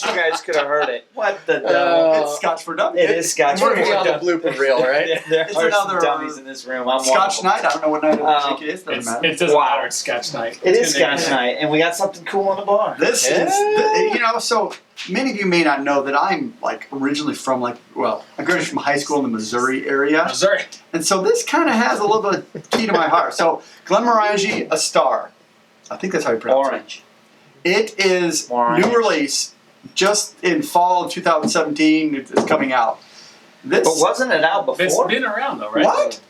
wish you guys could have heard it. What the It's Scotch for Dummies. It is Scotch We're for going to be on Dummies. the blooper reel, right? There It's are some another, dummies in this room. I'm Scotch one of them. night. I don't know what night of the week it is. Doesn't matter. It doesn't Wow. matter. It's Scotch night. It is Scotch night, and we got something cool on the bar. This is, so many of you may not know that I'm like originally from I graduated from high school in the Missouri area. Missouri. And so this kind of has a little bit of key to my heart. So Glenmorangie Astar, I think that's how you pronounce Orange. it. It is Orange. new release just in fall of 2017. It's coming out. This, But wasn't it out before? It's been around though, right? what?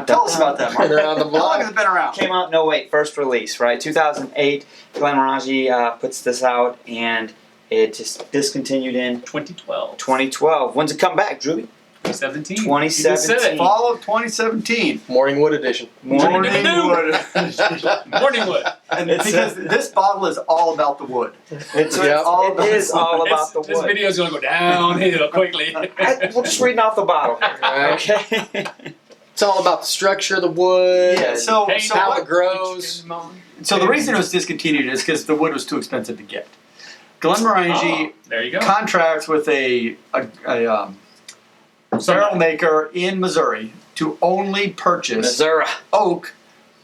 Tell us about that, Mark. Been around the How long block. has it been around? Came out, no wait, first release, right? 2008, Glenmorangie puts this out, and it just discontinued in 2012. 2012. When's it come back, Drewby? 2017. 2017. Fall of 2017. Morningwood edition. Morningwood. Morningwood. And It's because this bottle is all about the wood. It's Yeah. all it is all about the This wood. video is going to go downhill quickly. We're just reading off the bottle. Right. Okay. It's all about the structure of the wood. Yeah, and so how what- it grows. So the reason it was discontinued is because the wood was too expensive to get. Glenmorangie There you go. contracts with a barrel maker in Missouri to only purchase Missouri. oak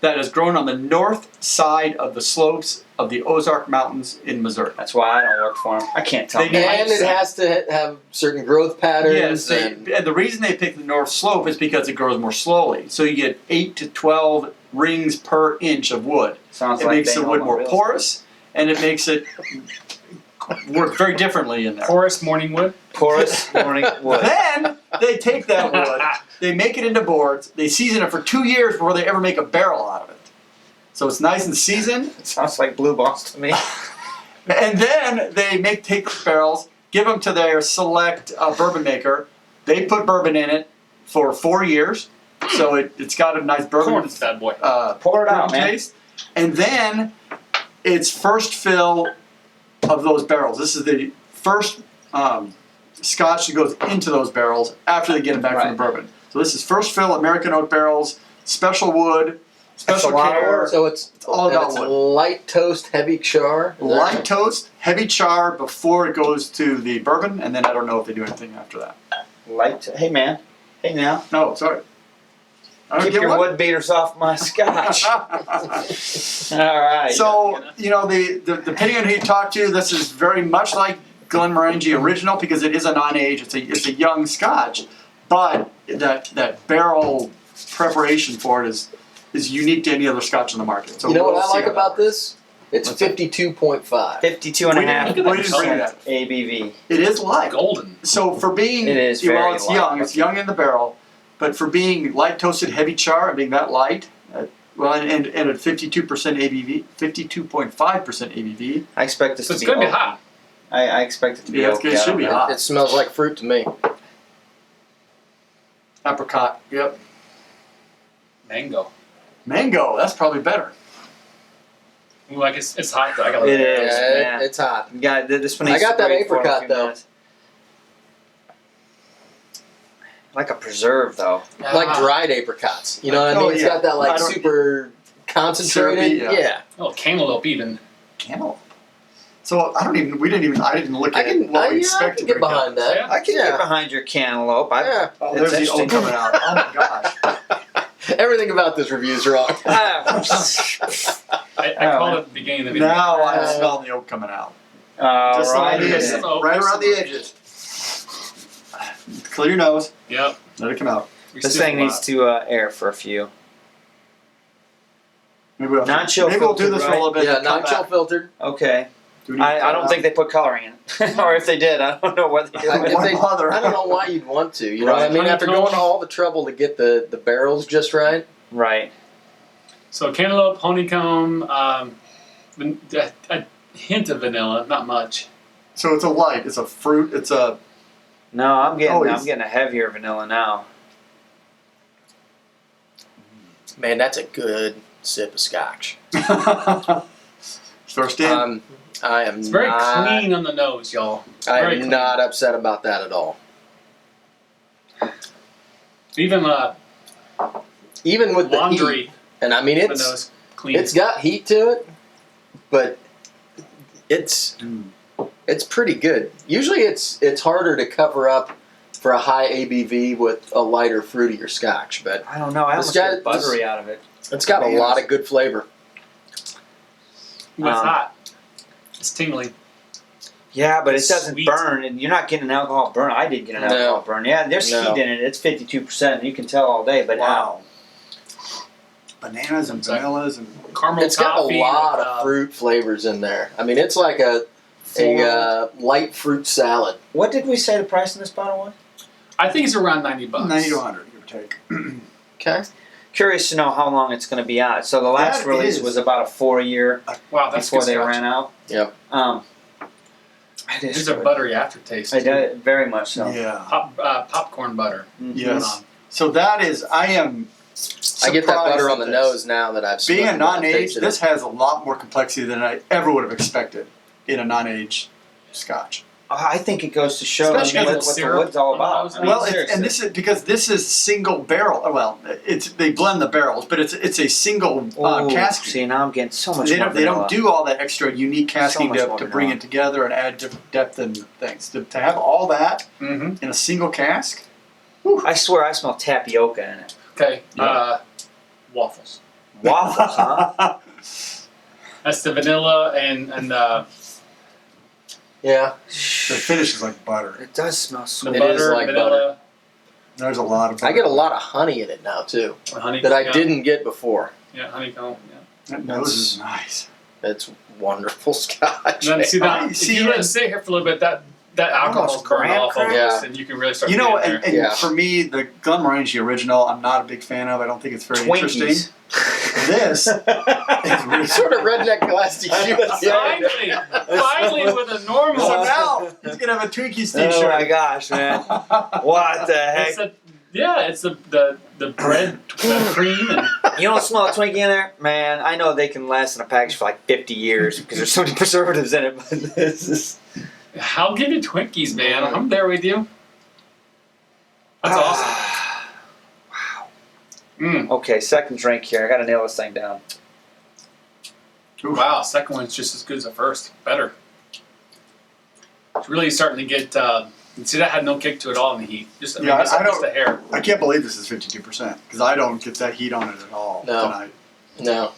that is grown on the north side of the slopes of the Ozark Mountains in Missouri. That's why I don't work for him. I can't tell They him. do- And it has to have certain growth patterns. Yes, and and the reason they pick the north slope is because it grows more slowly. So you get 8 to 12 rings per inch of wood. Sounds It like makes they the know wood my more real porous, and it makes it work very differently in there. Forest Morningwood. porous morning wood. Then they take that wood, they make it into boards, they season it for 2 years before they ever make a barrel out of it. So it's nice and seasoned, It sounds like blue balls to me. and then they take the barrels, give them to their select bourbon maker. They put bourbon in it for 4 years, so it's got a nice bourbon Corn bad boy. Pour it out, bourbon man. taste. And then it's first fill of those barrels. This is the first scotch that goes into those barrels after they get them back from the bourbon. So this is first fill American oak barrels, special wood, special That's a lot of care. work. so it's all about it's wood. light toast, heavy char. Is that Light right? toast, heavy char before it goes to the bourbon, and then I don't know if they do anything after that. Hey man. Hey now. No, sorry. I don't Keep get your one. wood beaters off my scotch. All right. So, depending on who you talk to, this is very much like Glenmorangie Original because it is a non-age, it's a young scotch, but that barrel preparation for it is unique to any other scotch on the market. So You know we'll what I see like how that about works. this? It's 52.5. 52 and a half We didn't bring that. ABV. It is light. Golden. So for being, It is well, very it's light. young. It's young in the barrel, but for being light toasted, heavy char, and being that light, and at 52% ABV, 52.5% ABV. I expect this So to it's be going to be oaky. hot. I expect it to be Yeah, oaky. it should be hot. It smells like fruit to me. Apricot. Yep. Mango. Mango. That's probably better. Ooh, like it's hot though. I got It to is. Yeah, man. it's hot. Yeah, this one I needs got to that breathe for a apricot, few though. minutes. Like a preserve, though. Like dried apricots. You know what I mean? Oh, It's yeah. got that I like don't- super concentrated. Syrupy, yeah. Oh, cantaloupe even. Cantaloupe. So I didn't look at what we I expect can to get drink behind out. that. Yeah. I can Yeah. get behind your cantaloupe. Yeah. Oh, there's It's the old interesting. coming out. Oh my gosh. Everything about this review is wrong. I called it at the beginning of the video. Now I'm smelling the oak coming out. Just right. like it is. This is oak. Right This around the is oak. edges. Clear your nose. Yep. Let it come out. We This still thing a needs lot. to air for a few. Maybe we'll, Non-chill maybe we'll do filtered, this for a right? little bit. Yeah, and come non-chill back. filtered. Okay. Do we need to I cut don't it think out? they put coloring in it. Or if they did, I don't know what they did. If Why they- bother? I don't know why you'd want to. You know what I Right. mean? After going to all the trouble to get the barrels just right. Right. So cantaloupe, honeycomb, a hint of vanilla, not much. So it's a light. It's a fruit. It's a. No, I'm Oh, getting a heavier vanilla now. Man, that's a good sip of scotch. First in. I am It's very not, clean on the nose, y'all. I Very am clean. not upset about that at all. Even Even with the laundry, heat, and I mean the it's nose clean. got heat to it, but it's It's pretty good. Usually it's harder to cover up for a high ABV with a lighter, fruitier Scotch, but I don't know. I This almost guy- get buttery out of it. it's got a lot of good flavor. When it's Um, hot, it's tingly. Yeah, but it It's doesn't sweet. burn, and you're not getting an alcohol burn. I did get an No. alcohol burn. Yeah, there's No. heat in it. It's 52%. And you can tell all day, but Wow. Bananas and vanillas and Caramel It's got a toffee lot with, of fruit flavors in there. I mean, it's like a light fruit salad. what did we say the price in this bottle was? I think it's around $90. 90 to 100, give or take. Okay. Curious to know how long it's going to be out. So the last That release is- was about a 4-year Wow, that's before good they Scotch. ran out. Yep. It is There's a good. buttery aftertaste. I did very much so. Yeah. Popcorn butter. Mhm. Yes. Going on. So that is, I am I get that butter surprised on the at nose now that I've Being a smelled it, I've non-aged, tasted this it. has a lot more complexity than I ever would have expected in a non-aged Scotch. I think it goes to show Especially what, as what it's the wood's all syrup on about. the nose. I mean, Well, seriously. and this is because this is single barrel. Well, they blend the barrels, but it's a single Ooh, casking. see, now I'm getting so much They more don't vanilla. do all that extra unique casking much more to bring vanilla. it together and add different depth and things. To have all that Mm-hmm. in a single cask. I swear I smell tapioca in it. Okay. Yeah. Waffles. Waffles, huh? That's the vanilla and Yeah. The finish is like butter. It does smell the sweet. It butter, is like vanilla, There's a lot of butter. I get a lot of honey in it now too and honey. that I yeah. didn't get before. Yeah, honeycomb. Yeah. That nose is nice. It's wonderful Scotch. And then see that I if see you let it. it sit here for a little bit, that alcohol's Almost burned graham off of crackers. this, and you can really start. You to know, get in there. and Yeah. for me, the Glenmorangie original, I'm not a big fan of. I don't think it's very Twinkies. interesting. This is really sort of redneck glass Finally, with a normal. So now he's gonna have a Twinkies Oh t-shirt. my gosh, man. What the heck? It's the bread, the cream, and You don't smell a Twinkie in there? Man, I know they can last in a package for like 50 years because there's so many preservatives in it, but this is... I'll give you Twinkies, man. I'm there with you. That's awesome. Mm. Okay, second drink here. I gotta nail this thing down. Wow, second one's just as good as the first. Better. It's really starting to get. See, that had no kick to it all in the heat. Just Yeah, just, I just don't- the hair. I can't believe this is 52% because I don't get that heat on it at all No. tonight. No,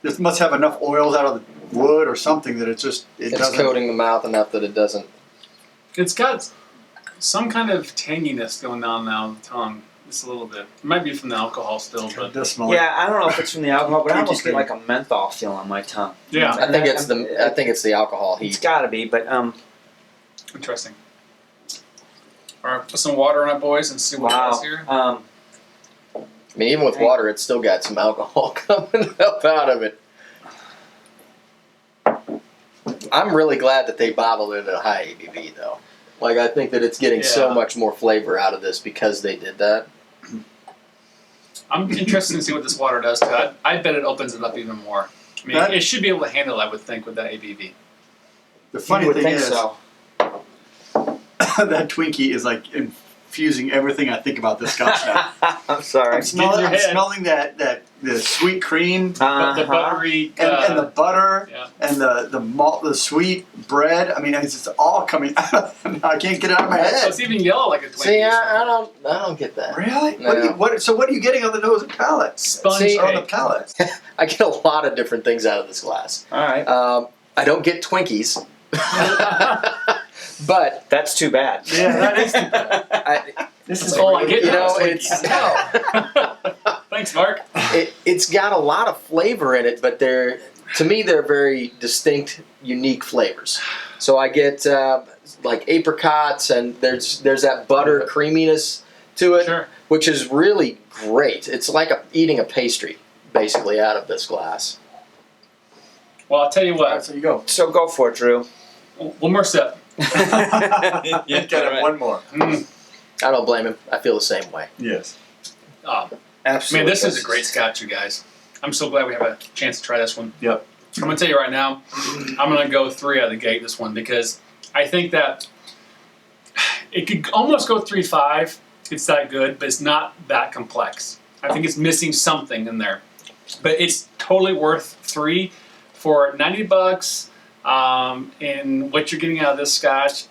This must have enough oils out of the wood or something that it it's doesn't. coating the mouth enough that it doesn't. It's got some kind of tanginess going on now in the tongue. Just a little bit. It might be from the alcohol still, It but does smell like Yeah, I don't know if it's from the alcohol, but I Twinkie almost get cream. like a menthol feel on my tongue. yeah, I think it's the alcohol It's heat. gotta be, but interesting. All right, put some water on it, boys, and see what wow. else here. I mean, even with water, it's still got some alcohol coming up out of it. I'm really glad that they bottled it at a high ABV, though. Like, I think that it's getting so Yeah. much more flavor out of this because they did that. I'm interested to see what this water does to it. I bet it opens it up even more. I mean, That- it should be able to handle, I would think, with that ABV. the funny you would thing think is so. that Twinkie is like infusing everything I think about this Scotch now. I'm sorry. I'm smelling, your I'm head. smelling that the sweet cream But the buttery. and the butter yeah. and the malt, the sweet bread. I mean, it's just all coming out. I can't get it out of my So head. it's even yellow like a Twinkie. See, I don't get that. Really? No. So what are you getting on the nose and palate? Sponge See, Or on the cake. palate? I get a lot of different things out of this glass. All right. I don't get Twinkies. But That's too bad. Yeah, that is too bad. this That's all I get. You know, now is it's Twinkies. Thanks, Mark. it's got a lot of flavor in it, but to me they're very distinct, unique flavors. So I get like apricots, and there's that butter creaminess to it, Sure. which is really great. It's like eating a pastry, basically, out of this glass. Well, I'll tell you All right, what. so you go. So go for it, Drew. One more sip. You got one more. Mm. I don't blame him. I feel the same way. Yes. Absolutely. Man, this is a great Scotch, you guys. I'm so glad we have a chance to try this one. Yep. I'm going to tell you right now, I'm going to go 3 out of the gate this one because I think that it could almost go 3.5. It's that good, but it's not that complex. I think it's missing something in there. But it's totally worth 3 for $90. And what you're getting out of this Scotch,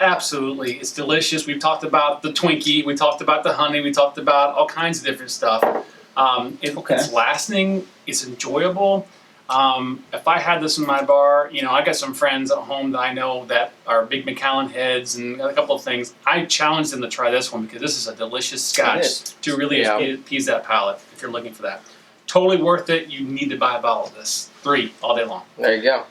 absolutely, it's delicious. We've talked about the Twinkie, we talked about the honey, we talked about all kinds of different stuff. It's lasting, it's enjoyable. If I had this in my bar, I got some friends at home that I know that are big Macallan heads and a couple of things. I challenge them to try this one because this is a delicious Scotch to really appease that palate if you're looking for that. Totally worth it. You need to buy a bottle of this. 3 all day long. There you go.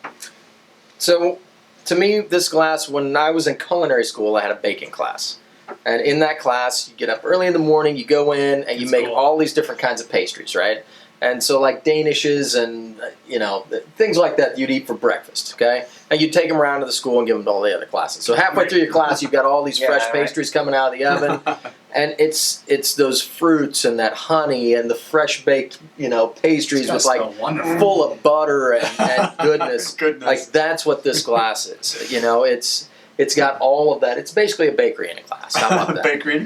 So, to me, this glass, when I was in culinary school, I had a baking class. And in that class, you get up early in the morning, you go in, and you make all these different kinds of pastries, right? And so, like Danishes and, things like that you'd eat for breakfast, okay? And you'd take them around to the school and give them to all the other classes. So halfway through your class, you've got all these fresh pastries coming out of the oven. And it's those fruits and that honey and the fresh baked, pastries with full of butter and goodness. Like that's what this glass is. It's got all of that. It's basically a bakery in a glass. How about that? Bakery.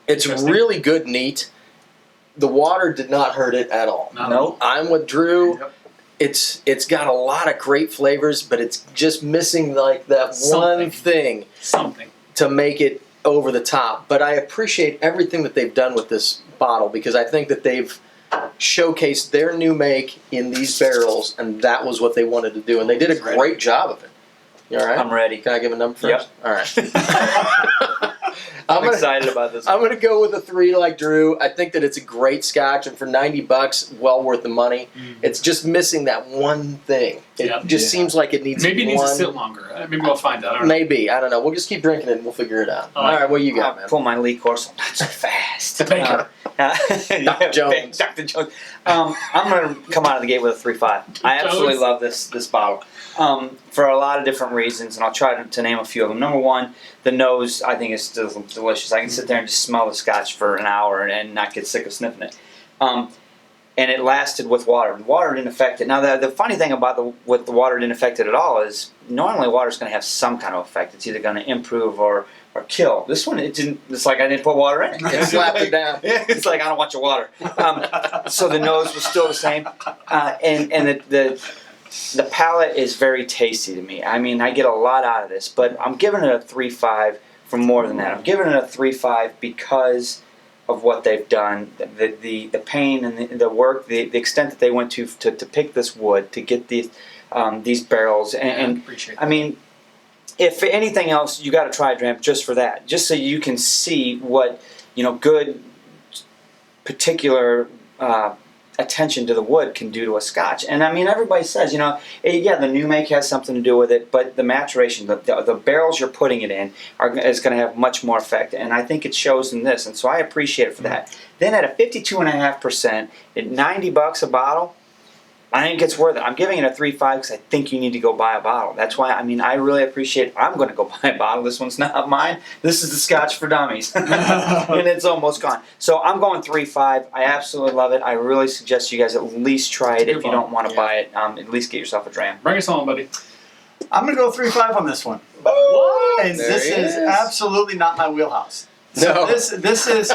It's really good, neat. The water did not hurt it at all. No. I'm with Drew. Yep. It's got a lot of great flavors, but it's just missing like that one thing to make it over the top. But I appreciate everything that they've done with this bottle because I think that they've showcased their new make in these barrels, and that was what they wanted to do, and they did a great job of it. You all right? I'm ready. Can I give a number first? Yep. All right. I'm excited about this one. I'm going to go with a 3 like Drew. I think that it's a great Scotch, and for $90, well worth the money. It's just missing that one thing. It just seems like it needs Maybe it needs to sit longer. Maybe we'll find out. Maybe. I don't know. We'll just keep drinking it, and we'll figure it out. All right, what you got, man? Pull my Lee Corso. Not so fast. Dr. Jones. Dr. Jones. I'm going to come out of the gate with a 3.5. I absolutely love this bottle. For a lot of different reasons, and I'll try to name a few of them. Number one, the nose I think is still delicious. I can sit there and just smell the Scotch for an hour and not get sick of sniffing it. And it lasted with water. The water didn't affect it. Now, the funny thing about with the water didn't affect it at all is normally water is going to have some kind of effect. It's either going to improve or kill. This one, it didn't. It's like I didn't put water in it. It slapped it down. It's like I don't want your water. So the nose was still the same, and the palate is very tasty to me. I mean, I get a lot out of this, but I'm giving it a 3.5 for more than that. I'm giving it a 3.5 because of what they've done, the pain and the work, the extent that they went to pick this wood, to get these barrels. And I mean, if for anything else, you got to try a dram just for that, just so you can see what good particular attention to the wood can do to a Scotch. And I mean, everybody says, the new make has something to do with it, but the maturation, the barrels you're putting it in is going to have much more effect. And I think it shows in this, and so I appreciate it for that. Then at a 52.5%, at $90 a bottle, I think it's worth it. I'm giving it a 3.5 because I think you need to go buy a bottle. That's why, I really appreciate it. I'm going to go buy a bottle. This one's not mine. This is the Scotch for Dummies. And it's almost gone. So I'm going 3.5. I absolutely love it. I really suggest you guys at least try it if you don't want to buy it. At least get yourself a dram. Bring us home, buddy. I'm going to go 3.5 on this one. What? And this is absolutely not my wheelhouse. No. So this is,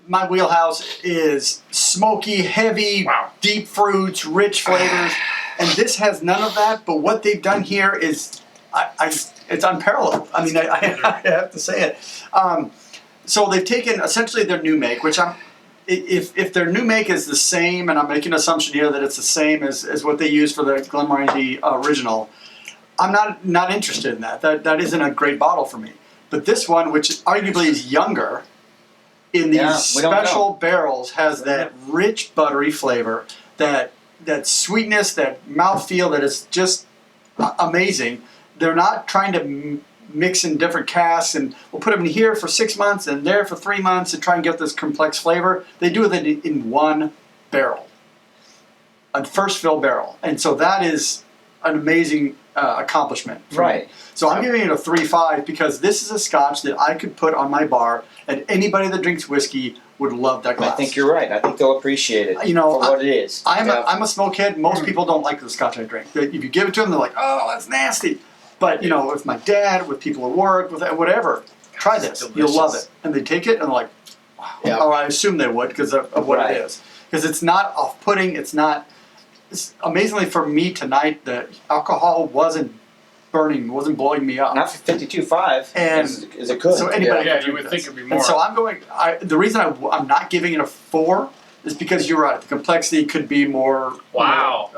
my wheelhouse is smoky, heavy, deep fruits, rich flavors, and this has none of that. But what they've done here is, it's unparalleled. I mean, I have to say it. So they've taken essentially their new make, which if their new make is the same, and I'm making an assumption here that it's the same as what they use for the Glenmorangie original, I'm not interested in that. That isn't a great bottle for me. But this one, which arguably is younger, in these special barrels, has that rich, buttery flavor, that sweetness, that mouthfeel that is just amazing. They're not trying to mix in different casks and we'll put them in here for 6 months and there for 3 months and try and get this complex flavor. They do it in one barrel, a first fill barrel. And so that is an amazing accomplishment for me. So I'm giving it a 3.5 because this is a Scotch that I could put on my bar and anybody that drinks whiskey would love that glass. I think you're right. I think they'll appreciate it for what it is. I'm a smokehead. Most people don't like the Scotch I drink. If you give it to them, they're like, oh, that's nasty. But, with my dad, with people at work, with whatever, try this. Delicious. You'll love it. And they take it and they're like, wow. Yeah. Oh, I assume they would because of what it is. Because it's not off-putting. It's not amazingly for me tonight, the alcohol wasn't blowing me up. Not for 52.5. And is it good? so anybody Yeah, can you drink would this. think it'd be more. And so I'm going. The reason I'm not giving it a 4 is because you're right. The complexity could be more. Wow.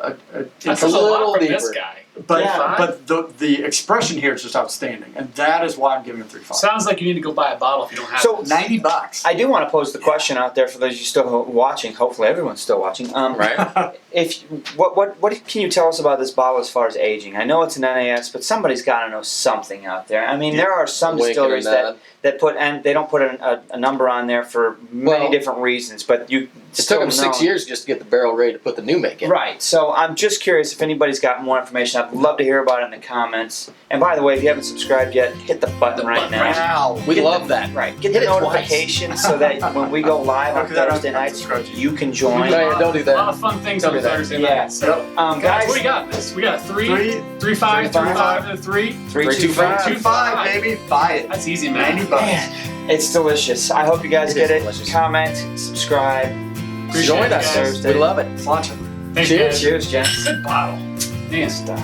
That's a little lot from this deeper. guy. But Yeah. but the expression here is just outstanding, and that is why I'm giving it 3.5. Sounds like you need to go buy a bottle if you don't have So, it. $90. I do want to pose the question out there for those of you still watching. Hopefully, everyone's still watching. Right. If what can you tell us about this bottle as far as aging? I know it's an NAS, but somebody's got to know something out there. I mean, there are some Wink and distilleries a that nod. put, and they don't put a number on there for many Well, different reasons. But you It still took them 6 know. years just to get the barrel ready to put the new make in. Right. So I'm just curious if anybody's got more information. I'd love to hear about it in the comments. And by the way, if you haven't subscribed yet, hit the button right now. Wow. We Get love that. Right. Get Hit the it twice. notifications so that when we go live on Okay, that Thursday I'm nights, subscribed to. you can join. No, don't do A lot that. of fun things Don't on do that. Thursday Yeah. night. So, Guys, guys, what do you got? This we got a 3, 3, 5, 3, 5, and a 3. 325. 2.5, baby. Buy it. That's easy, man. $90. Man, it's delicious. I hope you guys It get is it. delicious. Comment, subscribe. Appreciate Join it, us. guys. We love it. Launch it. Thanks, Cheers. guys. Cheers, Jen. Good bottle. Man. Stuff.